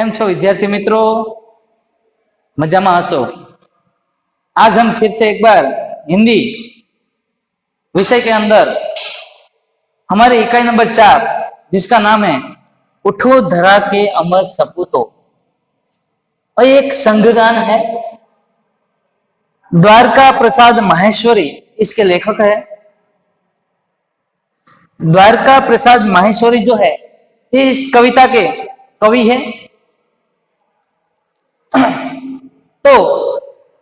કેમ છો विद्यार्थी मित्रों? मजामा हसो। आज हम फिर से एक बार हिंदी विषय के अंदर हमारी इकाई नंबर 4 जिसका नाम है उठो धरा के अमर सपूतों, और एक संघगान है। द्वारका प्रसाद माहेश्वरी इसके लेखक है। द्वारका प्रसाद माहेश्वरी जो है ये इस कविता के कवि है। तो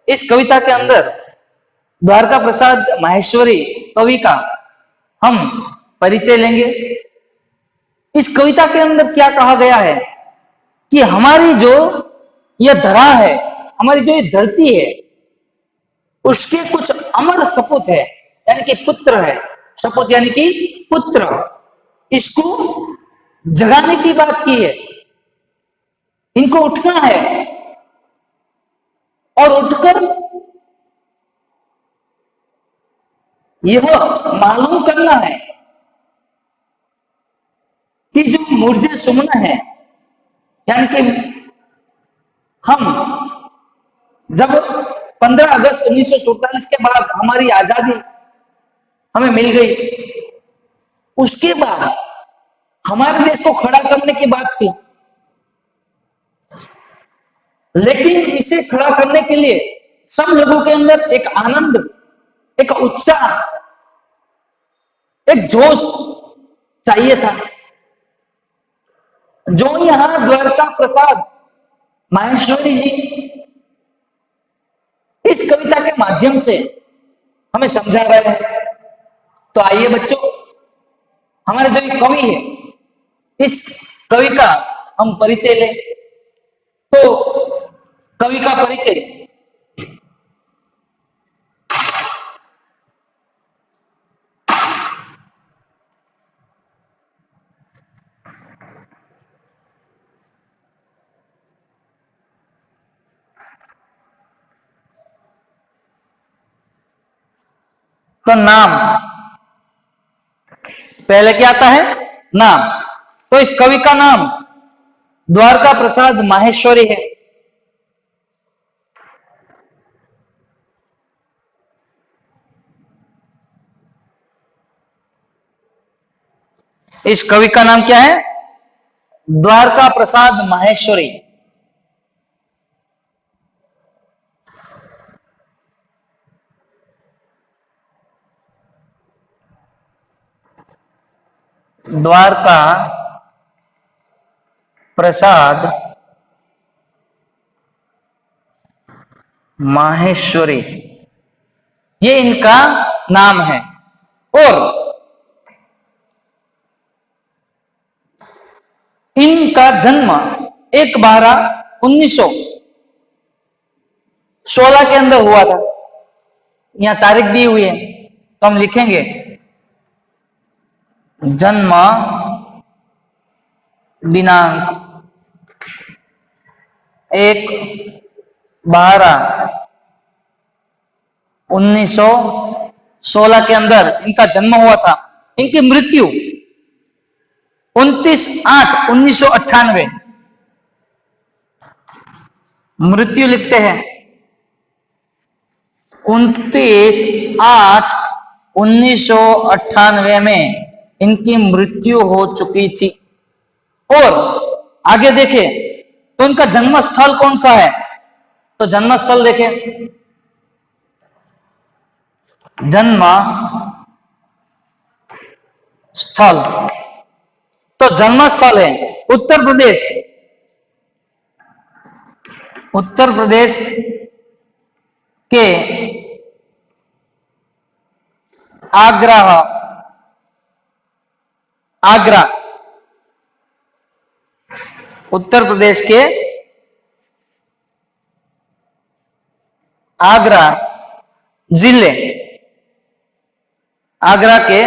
इस कविता के अंदर द्वारका प्रसाद माहेश्वरी कवि का हम परिचय लेंगे। इस कविता के अंदर क्या कहा गया है कि हमारी जो यह धरा है, हमारी जो ये धरती है, उसके कुछ अमर सपूत है, यानी कि पुत्र है। सपूत यानी कि पुत्र, इसको जगाने की बात की है। इनको उठना है और उठकर यह मालूम करना है कि जो मुर्जे सुमन है, यानी कि हम जब 15 अगस्त 1947 के बाद हमारी आजादी हमें मिल गई, उसके बाद हमारे देश को खड़ा करने की बात थी। लेकिन इसे खड़ा करने के लिए सब लोगों के अंदर एक आनंद, एक उत्साह, एक जोश चाहिए था, जो यहां द्वारका प्रसाद माहेश्वरी जी इस कविता के माध्यम से हमें समझा रहे हैं। तो आइए बच्चों, हमारे जो एक कवि है, इस कवि का हम परिचय लें। तो कवि का परिचय, तो नाम पहले क्या आता है? नाम। तो इस कवि का नाम द्वारका प्रसाद माहेश्वरी है। इस कवि का नाम क्या है? द्वारका प्रसाद माहेश्वरी। द्वारका प्रसाद माहेश्वरी, ये इनका नाम है। और इनका जन्म 1/12/1916 के अंदर हुआ था। यहां तारीख दी हुई है, तो हम लिखेंगे जन्म दिनांक 1/12/1916 के अंदर इनका जन्म हुआ था। इनकी मृत्यु 29/8/1998, मृत्यु लिखते हैं 29/8/1998 में इनकी मृत्यु हो चुकी थी। और आगे देखें तो इनका जन्म स्थल कौन सा है? तो जन्म स्थल देखें, जन्म स्थल, तो जन्म स्थल है उत्तर प्रदेश। उत्तर प्रदेश के आगरा, आगरा, उत्तर प्रदेश के आगरा जिले, आगरा के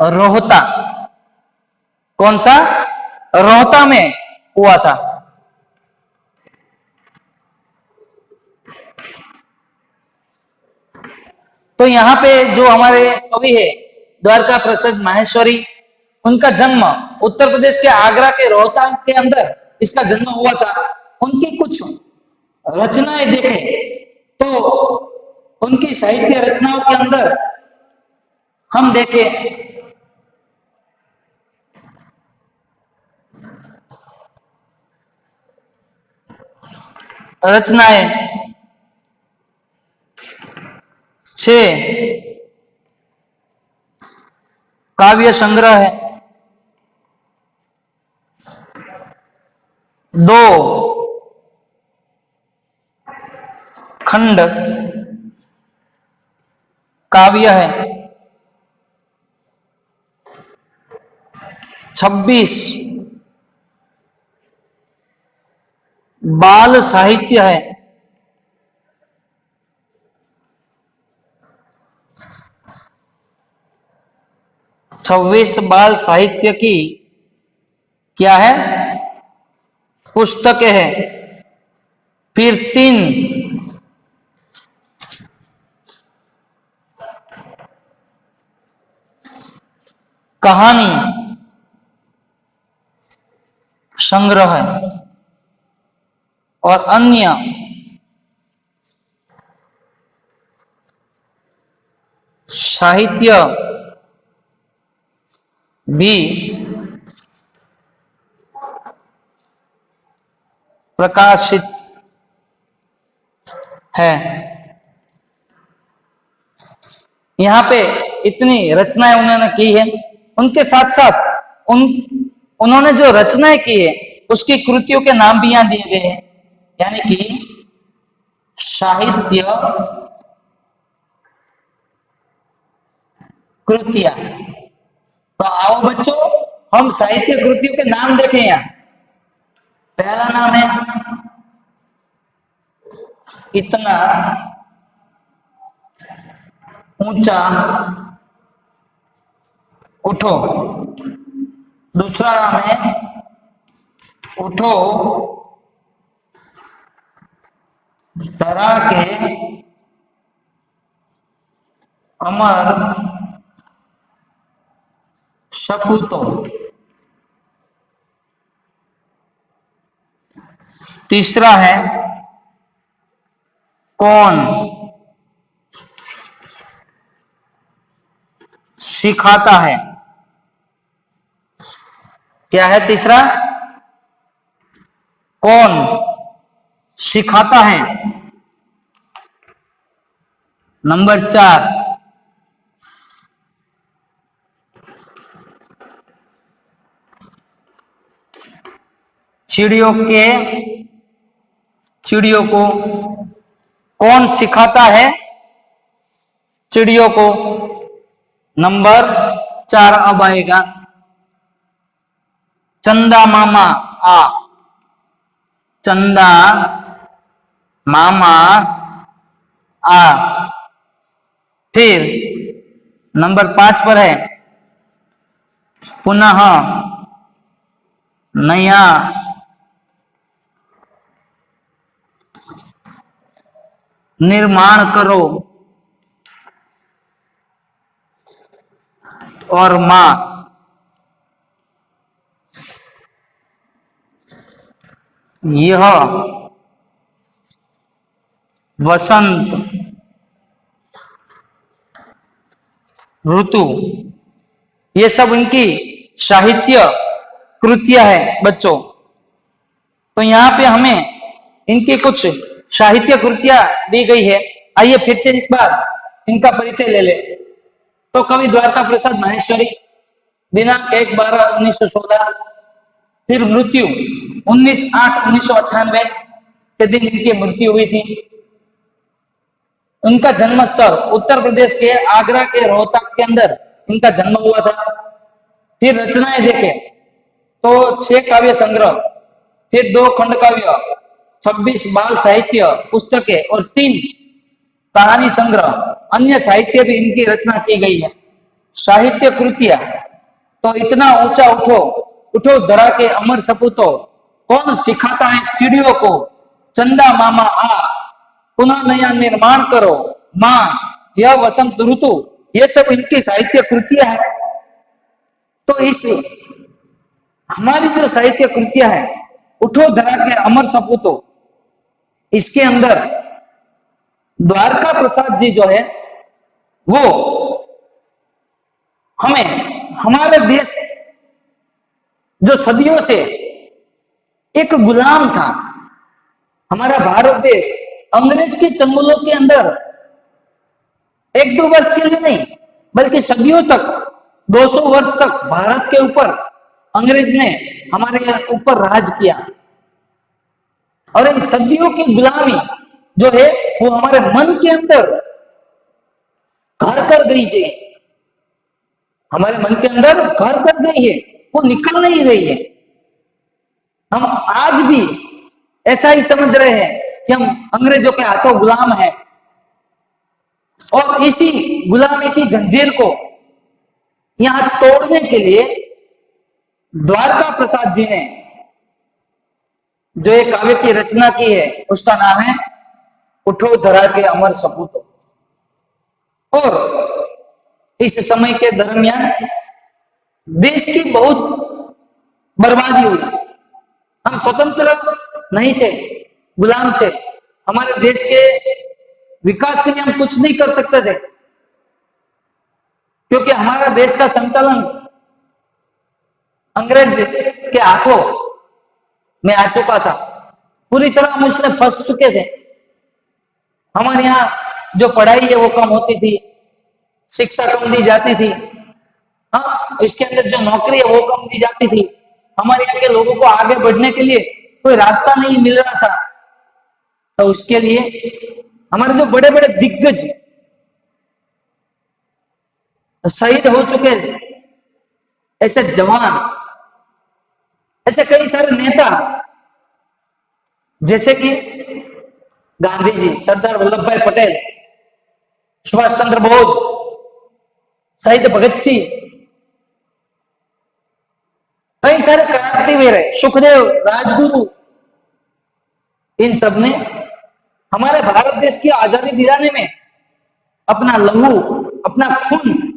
रोहता, कौन सा? रोहता में हुआ था। तो यहां पे जो हमारे कवि है द्वारका प्रसाद माहेश्वरी, उनका जन्म उत्तर प्रदेश के आगरा के रोहतांग के अंदर इसका जन्म हुआ था। उनकी कुछ रचनाएं देखें तो उनकी साहित्य रचनाओं के अंदर हम देखें रचनाएं 6 काव्य संग्रह है, 2 खंड काव्य है, 26 बाल साहित्य है, 26 बाल साहित्य की क्या है पुस्तकें हैं। फिर 3 कहानी संग्रह है और अन्य साहित्य भी प्रकाशित है। यहाँ पे इतनी रचनाएं उन्होंने की है, उनके साथ साथ उन्होंने जो रचनाएं की है उसकी कृतियों के नाम भी यहाँ दिए गए हैं, यानी कि साहित्य कृतियां। तो आओ बच्चों हम साहित्य कृतियों के नाम देखें। यहाँ पहला नाम है इतना ऊंचा उठो। दूसरा नाम है उठो धरा के अमर सपूतों। तीसरा है कौन सिखाता है। क्या है तीसरा? कौन सिखाता है। नंबर 4 चिड़ियों को कौन सिखाता है चिड़ियों को। नंबर 4 अब आएगा चंदा मामा आ। चंदा मामा आ। फिर नंबर 5 पर है पुनः नया निर्माण करो और मां यह वसंत ऋतु। ये सब इनकी साहित्य कृतियां है बच्चों। तो यहाँ पे हमें इनकी कुछ साहित्य कृतियां दी गई है। आइए फिर से एक बार इनका परिचय ले ले। तो कवि द्वारका प्रसाद माहेश्वरी, दिनांक 1/12/1916। फिर मृत्यु 19/8/1998 के दिन इनकी मृत्यु हुई थी। उनका जन्म स्थल उत्तर प्रदेश के आगरा के रोहतक के अंदर इनका जन्म हुआ था। फिर रचनाएं देखें तो 6 काव्य संग्रह, फिर 2 खंड काव्य, 26 बाल साहित्य पुस्तकें और 3 कहानी संग्रह, अन्य साहित्य भी इनकी रचना की गई है। साहित्य कृतियां तो इतना ऊंचा उठो, उठो धरा के अमर सपूतों, कौन सिखाता है चिड़ियों को, चंदा मामा आ, पुनः नया निर्माण करो, मां यह वसंत ऋतु, ये सब इनकी साहित्य कृतियां हैं। तो इस हमारी जो साहित्य कृतियां हैं, उठो धरा के अमर सपूतो, इसके अंदर द्वारका प्रसाद जी जो है वो हमें हमारे देश जो सदियों से एक गुलाम था, हमारा भारत देश अंग्रेज के चंगुलों के अंदर एक दो वर्ष के लिए नहीं बल्कि सदियों तक 200 वर्ष तक भारत के ऊपर अंग्रेज ने हमारे ऊपर राज किया। और इन सदियों की गुलामी जो है वो हमारे मन के अंदर घर कर गई जी, हमारे मन के अंदर घर कर गई है, वो निकल नहीं रही है। हम आज भी ऐसा ही समझ रहे हैं कि हम अंग्रेजों के हाथों गुलाम हैं, और इसी गुलामी की जंजीर को यहां तोड़ने के लिए द्वारका प्रसाद जी ने जो एक काव्य की रचना की है उसका नाम है उठो धरा के अमर सपूतो। और इस समय के दरमियान देश की बहुत बर्बादी हुई, हम स्वतंत्र नहीं थे, गुलाम थे, हमारे देश के विकास के लिए हम कुछ नहीं कर सकते थे, क्योंकि हमारा देश का संचालन अंग्रेज के हाथों में आ चुका था, पूरी तरह हम उसमें फंस चुके थे। हमारे यहाँ जो पढ़ाई है वो कम होती थी, शिक्षा कम दी जाती थी, हाँ इसके अंदर जो नौकरी है वो कम दी जाती थी, हमारे यहाँ के लोगों को आगे बढ़ने के लिए कोई रास्ता नहीं मिल रहा था। तो उसके लिए हमारे जो बड़े बड़े दिग्गज शहीद हो चुके, ऐसे जवान, ऐसे कई सारे नेता जैसे कि गांधी जी, सरदार वल्लभ भाई पटेल, सुभाष चंद्र बोस, शहीद भगत सिंह, कई सारे क्रांतिवीर है, सुखदेव, राजगुरु, इन सब ने हमारे भारत देश की आजादी दिलाने में अपना लहू, अपना खून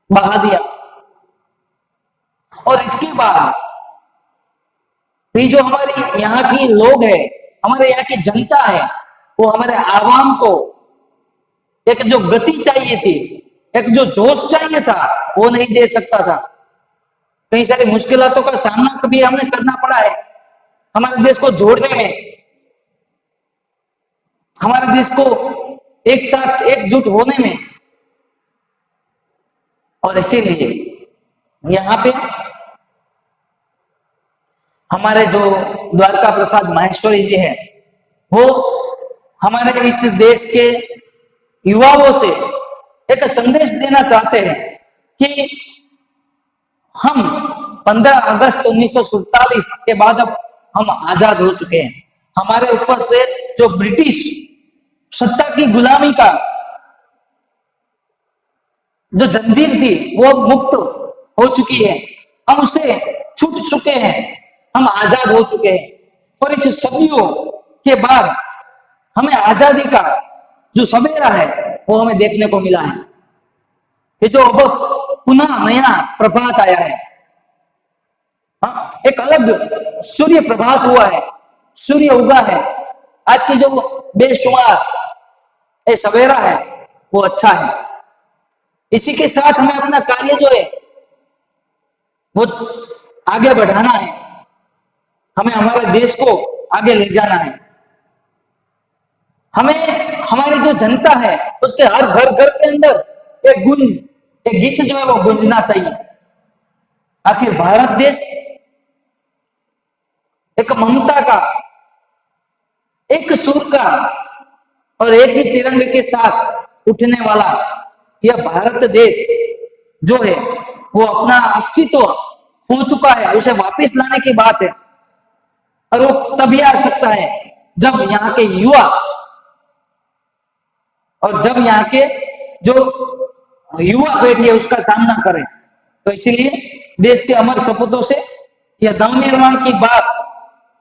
बहा दिया। और इसके बाद भी जो हमारे यहाँ की लोग है, हमारे यहाँ की जनता है, वो हमारे आवाम को एक जो गति चाहिए थी, एक जो जोश चाहिए था, वो नहीं दे सकता था। कई सारी मुश्किलों का सामना कभी हमें करना पड़ा है हमारे देश को जोड़ने में, हमारे देश को एक साथ एकजुट होने में। और इसीलिए यहाँ पे हमारे जो द्वारका प्रसाद माहेश्वरी जी हैं, वो हमारे इस देश के युवाओं से एक संदेश देना चाहते हैं कि हम 15 अगस्त 1947 के बाद अब हम आजाद हो चुके हैं, हमारे ऊपर से जो ब्रिटिश सत्ता की गुलामी का जो जंजीर थी वो मुक्त हो चुकी है, हम उससे छूट चुके हैं, हम आजाद हो चुके हैं। और इस सदियों के बाद हमें आजादी का जो सवेरा है वो हमें देखने को मिला है, ये जो अब पुनः नया प्रभात आया है, हाँ एक अलग सूर्य प्रभात हुआ है, सूर्य उगा है। आज की जो बेशुमार ये सवेरा है वो अच्छा है। इसी के साथ हमें अपना कार्य जो है वो आगे बढ़ाना है, हमें हमारे देश को आगे ले जाना है। हमें हमारी जो जनता है उसके हर घर घर के अंदर एक गुंज, एक गीत जो है वो गूंजना चाहिए। आखिर भारत देश एक ममता का, एक सुर का और एक ही तिरंगे के साथ उठने वाला यह भारत देश जो है वो अपना अस्तित्व खो चुका है, उसे वापस लाने की बात है। और वो तभी आ सकता है जब यहाँ के युवा और जब यहाँ के जो युवा पीढ़ी है उसका सामना करें। तो इसीलिए देश के अमर सपूतों से यह नव निर्माण की बात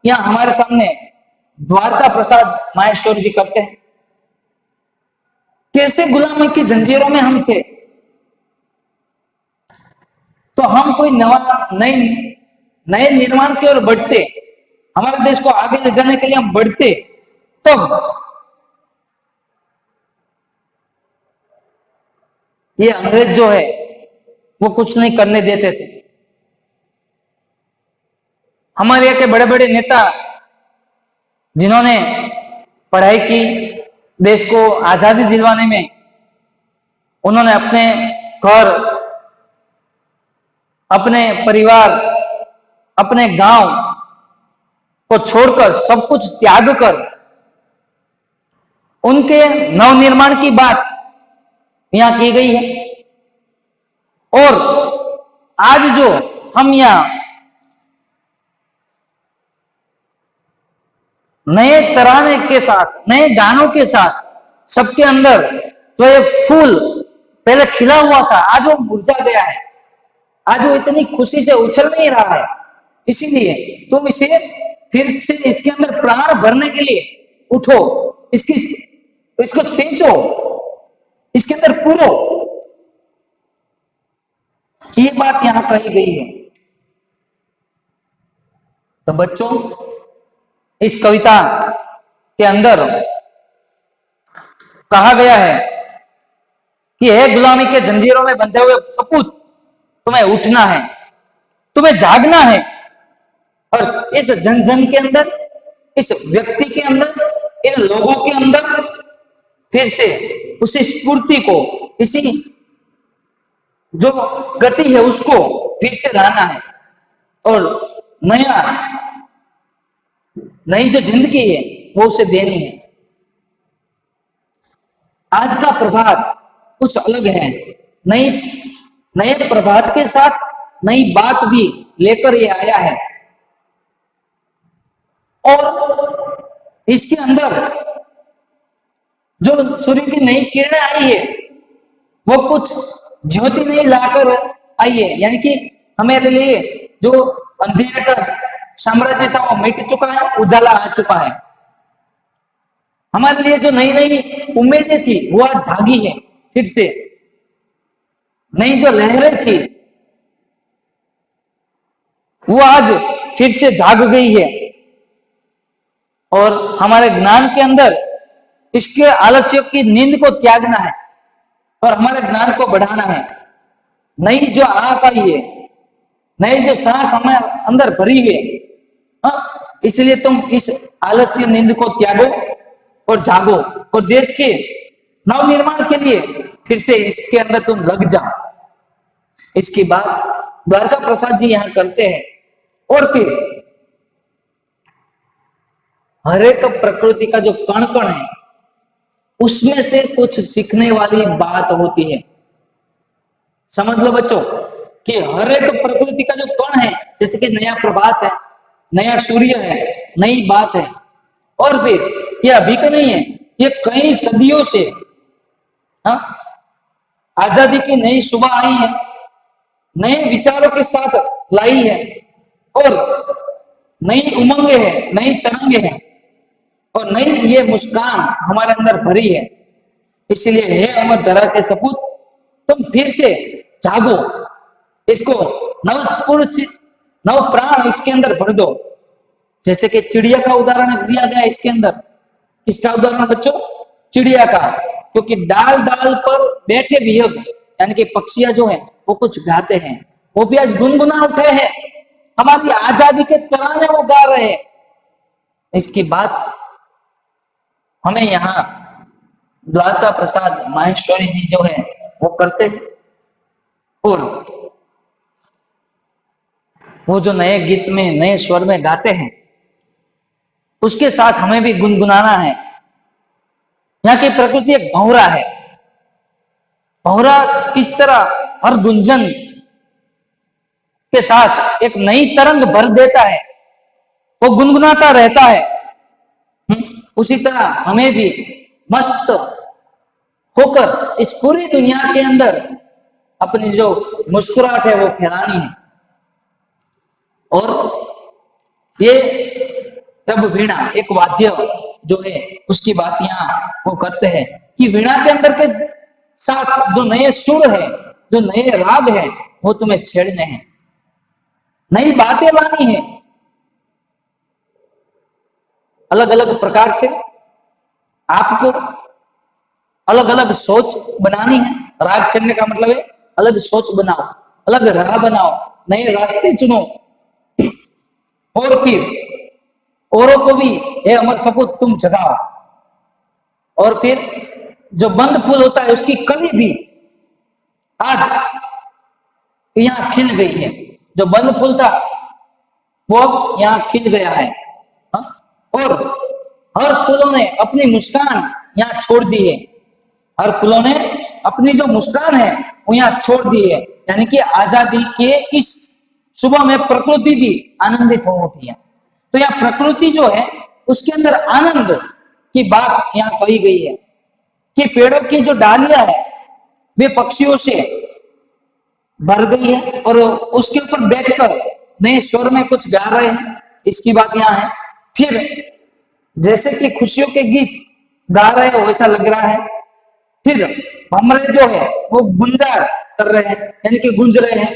यहाँ हमारे सामने द्वारका प्रसाद माहेश्वर जी करते हैं। कैसे गुलामी की जंजीरों में हम थे, तो हम कोई नई नए निर्माण की ओर बढ़ते, हमारे देश को आगे ले जाने के लिए हम बढ़ते, तब ये अंग्रेज जो है वो कुछ नहीं करने देते थे। हमारे यहाँ के बड़े बड़े नेता जिन्होंने पढ़ाई की, देश को आजादी दिलवाने में उन्होंने अपने घर, अपने परिवार, अपने गांव को छोड़कर, सब कुछ त्याग कर उनके नवनिर्माण की बात यहां की गई है। और आज जो हम यहां नए तराने के साथ, नए गानों के साथ, सबके अंदर जो एक फूल पहले खिला हुआ था आज वो मुरझा गया है, आज वो इतनी खुशी से उछल नहीं रहा है। इसीलिए तुम इसे फिर से इसके अंदर प्राण भरने के लिए उठो, इसकी इसको सींचो, इसके अंदर पूरो। ये बात यहां कही गई है। तो बच्चों, इस कविता के अंदर कहा गया है कि हे गुलामी के जंजीरों में बंधे हुए सपूत, तुम्हें उठना है, तुम्हें जागना है, और इस जन जन के अंदर, इस व्यक्ति के अंदर, इन लोगों के अंदर फिर से उसी स्फूर्ति को, इसी जो गति है उसको फिर से लाना है, और नया नई जो जिंदगी है वो उसे देनी है। आज का प्रभात कुछ अलग है, नई नए प्रभात के साथ नई बात भी लेकर ये आया है, और इसके अंदर जो सूर्य की नई किरणें आई है वो कुछ ज्योति नहीं लाकर आई है, यानी कि हमारे लिए जो अंधेरे का साम्राज्य था वो मिट चुका है, उजाला आ चुका है। हमारे लिए जो नई नई उम्मीदें थी वो आज जागी है, फिर से नई जो लहरें थी वो आज फिर से जाग गई है, और हमारे ज्ञान के अंदर इसके आलस्य की नींद को त्यागना है और हमारे ज्ञान को बढ़ाना है। नई जो आस आई है, नई जो सांस हमें अंदर भरी हुई है, इसलिए तुम इस आलस्य नींद को त्यागो और जागो, और देश के नवनिर्माण के लिए फिर से इसके अंदर तुम लग जाओ। इसकी बात द्वारका प्रसाद जी यहां करते हैं, और फिर हर एक प्रकृति का जो कण कण है उसमें से कुछ सीखने वाली बात होती है। समझ लो बच्चों कि हर एक प्रकृति का जो कण है, जैसे कि नया प्रभात है, नया सूर्य है, नई बात है, और फिर ये अभी का नहीं है, ये कई सदियों से आजादी की नई सुबह आई है, नए विचारों के साथ लाई है, और नई उमंगे है, नई तरंगे हैं, और नई ये मुस्कान हमारे अंदर भरी है। इसलिए हे अमर धरा के सपूत, तुम फिर से जागो, इसको नव प्राण इसके अंदर भर दो। जैसे कि चिड़िया का उदाहरण दिया गया इसके अंदर। किसका उदाहरण बच्चों? चिड़िया का, क्योंकि डाल डाल पर बैठे विहग, यानी कि पक्षियां जो हैं वो कुछ गाते हैं, वो भी आज गुनगुना उठे हैं, हमारी आजादी के तराने वो गा रहे हैं। इसकी बात हमें यहाँ द्वारका प्रसाद माहेश्वरी जी जो है वो करते हैं, और वो जो नए गीत में, नए स्वर में गाते हैं, उसके साथ हमें भी गुनगुनाना है। यहाँ की प्रकृति एक भंवरा है। भंवरा किस तरह हर गुंजन के साथ एक नई तरंग भर देता है, वो गुनगुनाता रहता है। उसी तरह हमें भी मस्त होकर इस पूरी दुनिया के अंदर अपनी जो मुस्कुराहट है वो फैलानी है। और ये जब वीणा एक वाद्य जो है उसकी बात यहाँ वो करते हैं कि वीणा के अंदर के साथ जो नए सुर है, जो नए राग है, वो तुम्हें छेड़ने हैं। नई बातें लानी है, अलग अलग प्रकार से आपको अलग अलग सोच बनानी है। राग चलने का मतलब है अलग सोच बनाओ, अलग राह बनाओ, नए रास्ते चुनो, और फिर औरों को भी ये अमर सपूत तुम जगाओ। और फिर जो बंद फूल होता है उसकी कली भी आज यहाँ खिल गई है। जो बंद फूल था वो अब यहाँ खिल गया है। हाँ? और हर फूलों ने अपनी मुस्कान यहाँ छोड़ दी है। हर फूलों ने अपनी जो मुस्कान है वो यहाँ छोड़ दी है। यानी कि आजादी के इस सुबह में प्रकृति भी आनंदित हो उठी है। तो यहाँ प्रकृति जो है उसके अंदर आनंद की बात यहाँ कही गई है कि पेड़ों की जो डालियां है वे पक्षियों से भर गई है और उसके ऊपर बैठकर नए स्वर में कुछ गा रहे हैं, इसकी बात यहाँ है। फिर जैसे कि खुशियों के गीत गा रहे हो वैसा लग रहा है। फिर भमरे जो है वो गुंजार कर रहे हैं, यानी कि गूंज रहे हैं,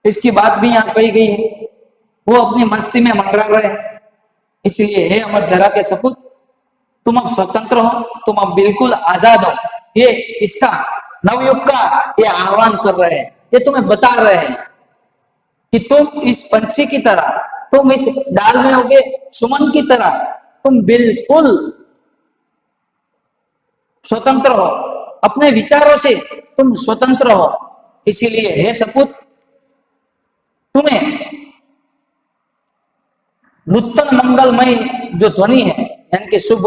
इसकी बात भी यहाँ कही गई है। वो अपनी मस्ती में मंडरा रहे हैं। इसलिए हे अमर धरा के सपूत, तुम अब स्वतंत्र हो, तुम अब बिल्कुल आजाद हो। ये इसका नवयुग का ये आह्वान कर रहे हैं, ये तुम्हें बता रहे हैं कि तुम इस पंछी की तरह, तुम इस डाल में होगे सुमन की तरह, तुम बिल्कुल स्वतंत्र हो, अपने विचारों से तुम स्वतंत्र हो। इसीलिए हे सपूत, तुम्हें नूतन मंगलमय जो ध्वनि है, यानी कि शुभ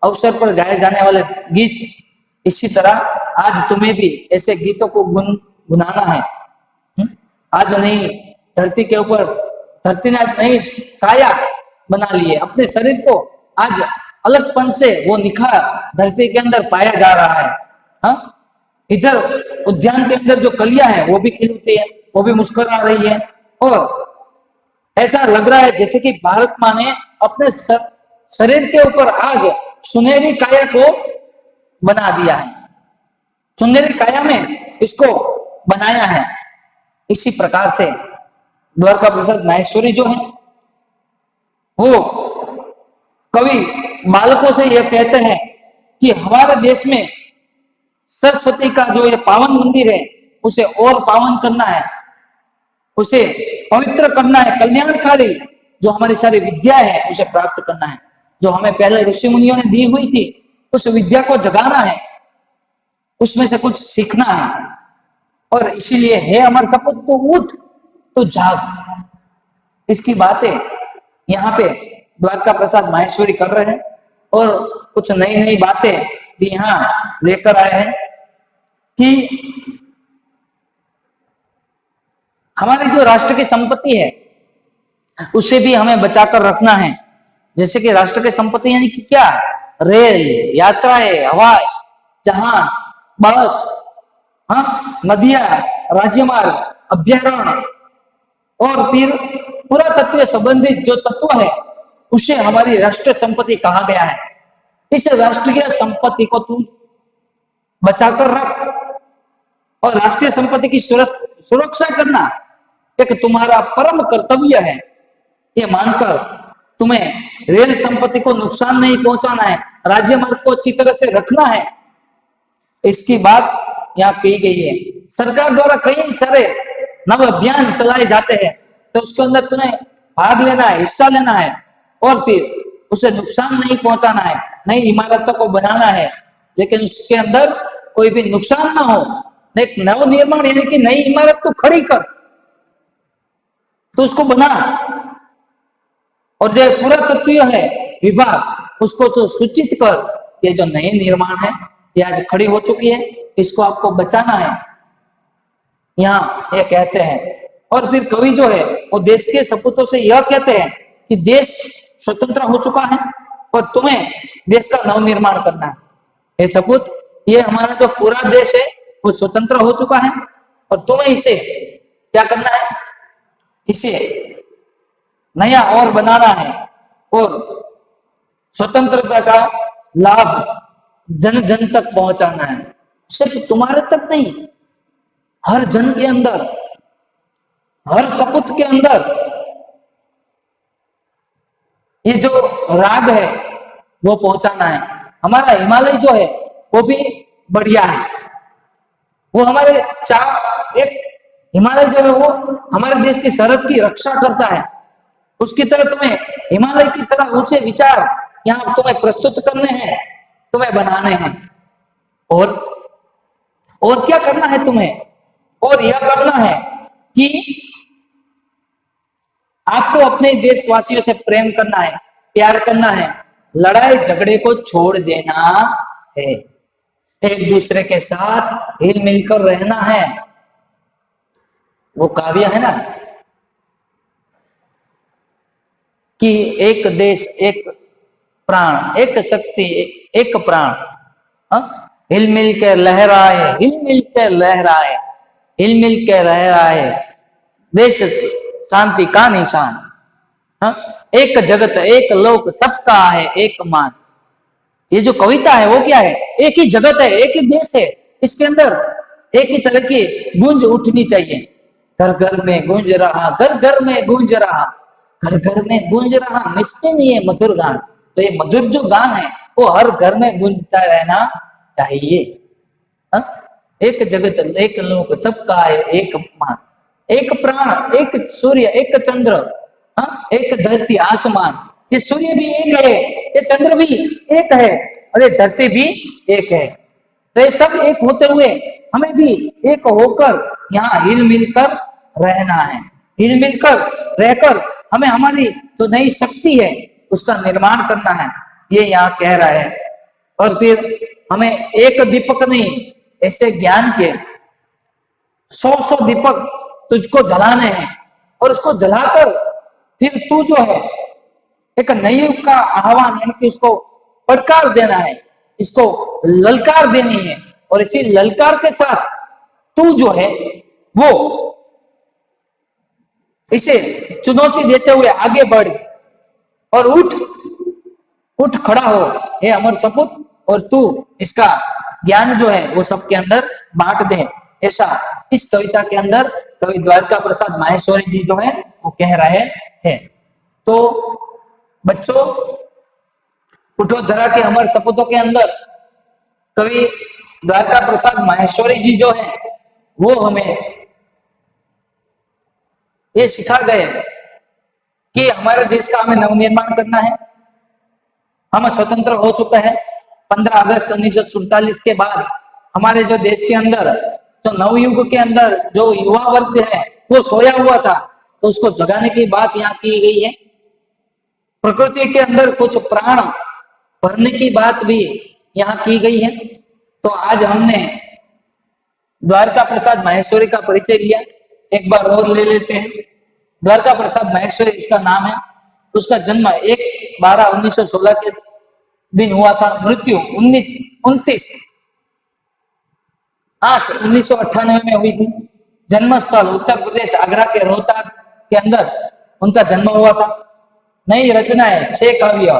अवसर पर गाए जाने वाले गीत, इसी तरह आज तुम्हें भी ऐसे गीतों को गुनगुनाना है। आज नई धरती के ऊपर, धरती ने आज नई काया बना ली है, अपने शरीर को आज अलगपन से वो निखार धरती के अंदर पाया जा रहा है। हाँ? इधर उद्यान के अंदर जो कलियां हैं वो भी खिल उठी है, वो भी मुस्कुरा रही है, और ऐसा लग रहा है जैसे कि भारत माँ ने अपने शरीर के ऊपर आज सुनहरी काया को बना दिया है, सुनहरी काया में इसको बनाया है। इसी प्रकार से द्वारका प्रसाद माहेश्वरी जो है वो कवि बालकों से यह कहते हैं कि हमारे देश में सरस्वती का जो ये पावन मंदिर है उसे और पावन करना है, उसे पवित्र करना है, कल्याणकारी जो हमारी सारी विद्या है उसे प्राप्त करना है, जो हमें पहले ऋषि मुनियों ने दी हुई थी उस विद्या को जगाना है, उसमें से कुछ सीखना है। और इसीलिए हे अमर सपूत, तो उठ, तो जाग। इसकी बातें यहाँ पे द्वारका प्रसाद माहेश्वरी कर रहे हैं और कुछ नई नई बातें भी यहाँ लेकर आए हैं कि हमारी जो राष्ट्र की संपत्ति है उसे भी हमें बचाकर रखना है। जैसे कि राष्ट्र की संपत्ति यानी कि क्या? रेल, यात्राएं, हवाई जहाज, बस, हाँ, नदियां, राज्यमार्ग, अभ्यारण्य और फिर पुरातत्व संबंधित जो तत्व है उसे हमारी राष्ट्रीय संपत्ति कहा गया है। इस राष्ट्रीय संपत्ति को तू बचाकर रख, और राष्ट्रीय संपत्ति की सुरक्षा करना एक तुम्हारा परम कर्तव्य है। ये मानकर तुम्हें रेल संपत्ति को नुकसान नहीं पहुंचाना है, राज्य मार्ग को अच्छी तरह से रखना है, इसकी बात यहाँ कही गई है। सरकार द्वारा कई सारे नव अभियान चलाए जाते हैं, तो उसके अंदर तुम्हें भाग लेना है, हिस्सा लेना है, और फिर उसे नुकसान नहीं पहुंचाना है, नई इमारतों को बनाना है, लेकिन उसके अंदर कोई भी नुकसान ना हो। एक नव निर्माण यानी कि नई इमारत तो खड़ी कर, तो उसको बना, और जो पुरातत्व है विभाग उसको तो सूचित कर, ये जो नए निर्माण है ये आज खड़ी हो चुकी है, इसको आपको बचाना है, यहाँ ये कहते हैं। और फिर कवि जो है वो देश के सपूतों से यह कहते हैं कि देश स्वतंत्र हो चुका है और तुम्हें देश का नव निर्माण करना है। ये सपूत, ये हमारा जो पूरा देश है वो स्वतंत्र हो चुका है और तुम्हें इसे क्या करना है? इसे नया और बनाना है, और स्वतंत्रता का लाभ जन जन तक पहुंचाना है। सिर्फ तुम्हारे तक नहीं, हर जन के अंदर हर सपुत के अंदर ये जो राग है वो पहुंचाना है। हमारा हिमालय जो है वो भी बढ़िया है। वो हमारे चार एक हिमालय जो है वो हमारे देश की सरहद की रक्षा करता है। उसकी तरह तुम्हें हिमालय की तरह ऊंचे विचार यहाँ तुम्हें प्रस्तुत करने हैं, तुम्हें बनाने हैं। और और क्या करना है तुम्हें? और यह करना है कि आपको अपने देशवासियों से प्रेम करना है, प्यार करना है, लड़ाई झगड़े को छोड़ देना है, एक दूसरे के साथ हिल मिलकर रहना है। वो काव्य है ना कि एक देश एक प्राण, एक शक्ति एक प्राण, हिल मिल के लहराए, हिल मिल के लहराए, हिल मिल के लहराए, देश शांति का निशान। हाँ? एक जगत एक लोक सबका है एक मान। ये जो कविता है वो क्या है? एक ही जगत है, एक ही देश है, इसके अंदर एक ही तरह की गूंज उठनी चाहिए। घर घर में गूंज रहा, घर घर में गूंज रहा, घर घर में गूंज रहा निश्चित ये मधुर गान। तो ये मधुर जो गान है वो हर घर में गूंजता रहना चाहिए। हा? एक जगत एक लोक सबका है एक मान, एक प्राण एक सूर्य एक चंद्र, एक धरती आसमान। ये सूर्य भी एक है, ये चंद्र भी एक है, और ये धरती भी एक है। तो ये सब एक होते हुए हमें भी एक होकर यहाँ हिल मिलकर रहना है। हिल मिलकर रहकर हमें हमारी जो नई शक्ति है उसका निर्माण करना है, ये यहाँ कह रहा है। और फिर हमें एक दीपक नहीं, ऐसे ज्ञान के 100 दीपक तुझको जलाने हैं, और उसको जलाकर फिर तू जो है एक नई युग का आह्वान, यानी कि इसको फटकार देना है, इसको ललकार देनी है। और इसी ललकार के साथ तू जो है वो इसे चुनौती देते हुए आगे बढ़ और उठ उठ खड़ा हो, हे अमर सपूत, और तू इसका ज्ञान जो है वो सबके अंदर बांट दे। ऐसा इस कविता के अंदर कवि द्वारका प्रसाद माहेश्वरी जी जो है वो कह रहे हैं। तो बच्चों, उठो धरा के अमर सपूतों के अंदर कवि द्वारका प्रसाद माहेश्वरी जी जो है वो हमें ये सिखा गए कि हमारे देश का हमें नवनिर्माण करना है। हम स्वतंत्र हो चुका है 15 अगस्त 1947 के बाद। हमारे जो देश के अंदर जो नवयुग के अंदर जो युवा वर्ग है वो सोया हुआ था, तो उसको जगाने की बात यहाँ की गई है। प्रकृति के अंदर कुछ प्राण भरने की बात भी यहाँ की गई है। तो आज हमने द्वारका प्रसाद माहेश्वरी का परिचय लिया, एक बार और ले लेते हैं। द्वारका प्रसाद माहेश्वरी इसका नाम है। उसका जन्म 1/12/1916 के दिन हुआ था। मृत्यु 29/8/1998 में हुई थी। जन्म स्थल उत्तर प्रदेश आगरा के रोहतक के अंदर उनका जन्म हुआ था। नई रचनाएं 6 काव्य,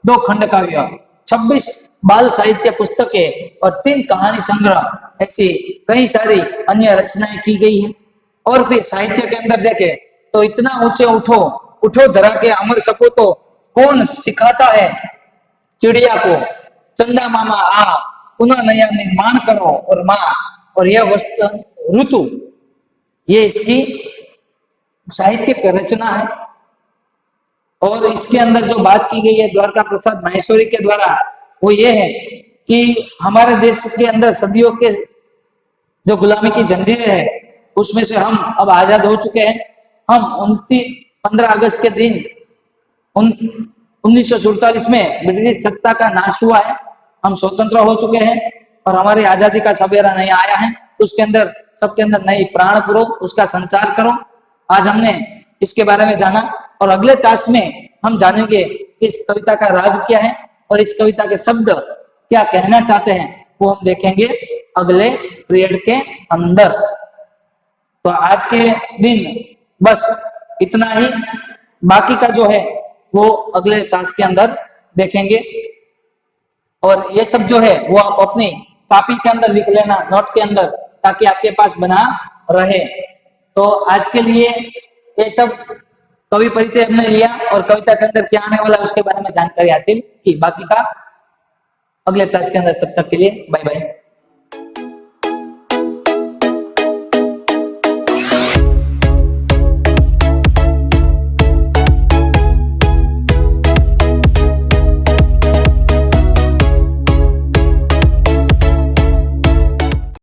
2 खंड काव्य, 26 बाल साहित्य पुस्तकें और 3 कहानी संग्रह, ऐसी कई सारी अन्य रचनाएं की गई हैं। और फिर साहित्य के अंदर देखें तो इतना ऊंचे उठो, उठो धरा के अमर सपूतो, कौन सिखाता है चिड़िया को, चंदा मामा आ पुनः नया निर्माण करो, और माँ और यह वस्तु ऋतु, ये इसकी साहित्यिक रचना है। और इसके अंदर जो बात की गई है द्वारका प्रसाद माहेश्वरी के द्वारा वो ये है कि हमारे देश के अंदर सदियों के जो गुलामी की जंजीरें है उसमें से हम अब आजाद हो चुके हैं। हम 15 अगस्त के दिन 1947 में ब्रिटिश सत्ता का नाश हुआ है। हम स्वतंत्र हो चुके हैं और हमारी आजादी का सवेरा नहीं आया है। उसके अंदर सबके अंदर नई प्राण पूरो, उसका संचार करो। आज हमने इसके बारे में जाना और अगले टास्क में हम जानेंगे इस कविता का राग क्या है और इस कविता के शब्द क्या कहना चाहते हैं, वो हम देखेंगे अगले पीरियड के अंदर। तो आज के दिन बस इतना ही, बाकी का जो है वो अगले टास्क के अंदर देखेंगे। और ये सब जो है वो आप अपनी कॉपी के अंदर लिख लेना, नोट के अंदर, ताकि आपके पास बना रहे। तो आज के लिए ये सब कवि परिचय हमने लिया और कविता के अंदर क्या आने वाला है उसके बारे में जानकारी हासिल की। बाकी का अगले क्लास के अंदर, तब तक के लिए बाय बाय।